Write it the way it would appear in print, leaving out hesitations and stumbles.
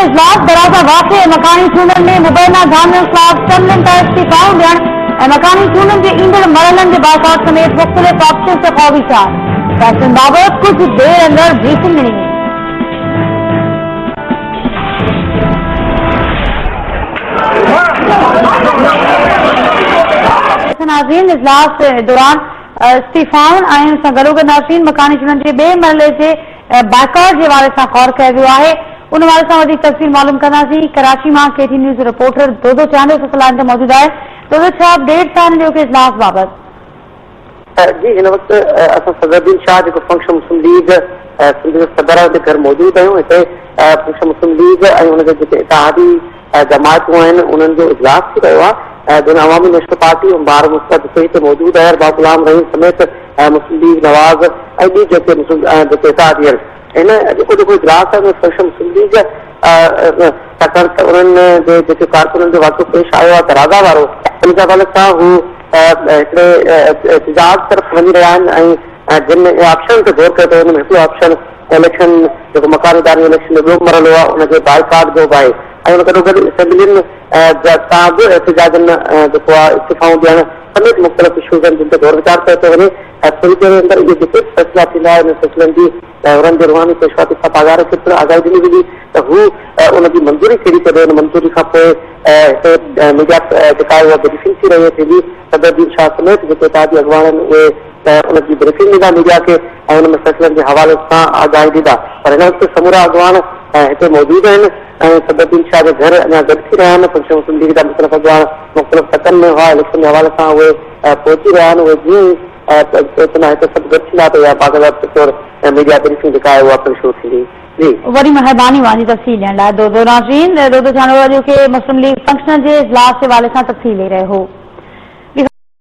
इजलास दराजा वाक़े मकानी चूंडनि में मुबैना गामियुनि ख़िलाफ़ चङनि त इस्तीफ़ाऊं ॾियण ऐं मकानी चूंडनि जे ईंदड़ मरहलनि जे बाइकॉट समेत मुख़्तलिफ़ ऑप्शन ते क़ौमी चार फैसलनि बाबति कुझु देर अंदरि ब्रीफिंग ॾिनी वई। नाज़रीन, इजलास दौरान इस्तीफ़ाउनि ऐं सां गॾोगॾु नाज़रीन मकानी चूंडनि जे ॿिए मरहले जे बाइकॉट जे बारे सां गौर कयो वियो आहे। उन बारे सां वधीक तफ़सील मालूम कंदासीं। कराची मां KT न्यूज़ रिपोर्टर दोदो चांदो सलाह ते मौजूद आहे। दोदो, छा अपडेट था हिन जो इजलास बाबति? जी, हिन वक़्तु असां सदरुद्दीन शाह जेको फंक्शन मुस्लिम लीग सदर जे घर मौजूद आहियूं। हिते फंक्शन मुस्लिम लीग ऐं हुनजे जेके इतिहादी जमातूं आहिनि उन्हनि जो इजलास थी रहियो आहे। दिन अवामी नेशनल पार्टी बार मुस्तफ़ा हिते मौजूद आहे। बाबा गुलाम रहीम समेत मुस्लिम लीग नवाज़ ऐं ॿी जेके इतिहादी आहिनि। हिन जेको इजलास आहे फंक्शन मुस्लिम लीग छाकाणि त उन्हनि जे जेके कारकुननि जो वाक़ियो पेश आयो आहे तराज़ा वारो, उन जे हवाले सां हू हिकिड़े एहतजाज तरफ़ वञी रहिया आहिनि ऐं जिन ऑप्शन ते गौर कयो हुन में हिकिड़ो ऑप्शन इलेक्शन जेको मकानी इदारे इलेक्शन जो ॿियो मरहलो आहे उनजे बाइकॉट जो बि आहे ऐं हुन गॾो गॾु असेंबलियुनि सां बि एहतजाजनि जेको आहे इस्तीफ़ाऊं ॾियण समेत मुख़्तलिफ़ इशूज़ आहिनि जिन ते गौर वीचार कयो थो वञे। थोरी देर जे अंदरि इहे जेके फ़ैसिला थींदा उन फैसिलनि जी हुननि जे रुहानी पेशवाती सां पघार खे आगाही ॾिनी वेंदी त हू उनजी मंज़ूरी कहिड़ी करे उन मंज़ूरी खां पोइ हिते मीडिया जेका आहे उहा ब्रीफिंग थी रही थींदी। सदरुद्दीन शाह समेत जेके इतिहादी अॻवान आहिनि उहे उनजी ब्रीफिंग ॾींदा मीडिया खे ऐं उन में फैसिलनि जे हवाले सां आगाही ॾींदा। पर हिन वक़्तु समूरा अॻवान हिते मौजूद आहिनि ऐं सदरुद्दीन शाह जे घर अञा गॾु थी रहिया आहिनि। फंक्शन मुस्लिम लीग जा मुख़्तलिफ़ अॻवान मुख़्तलिफ़ सतनि में हुआ इलेक्शन जे हवाले सां उहे पहुची रहिया आहिनि। उहे जीअं ई हिते सभु गॾु थींदा त बाक़ाइदा तौर मीडिया ब्रीफिंग जेका आहे उहा पिणु शुरू थींदी। जी, वॾी महिरबानी मुंहिंजी तफ़सील ॾियण लाइ। दोदो नाज़रीन, दोदो चांदो के मुस्लिम लीग फंक्शन जे इजलास जे हवाले सां तफ़सील ॾेई रहियो हो।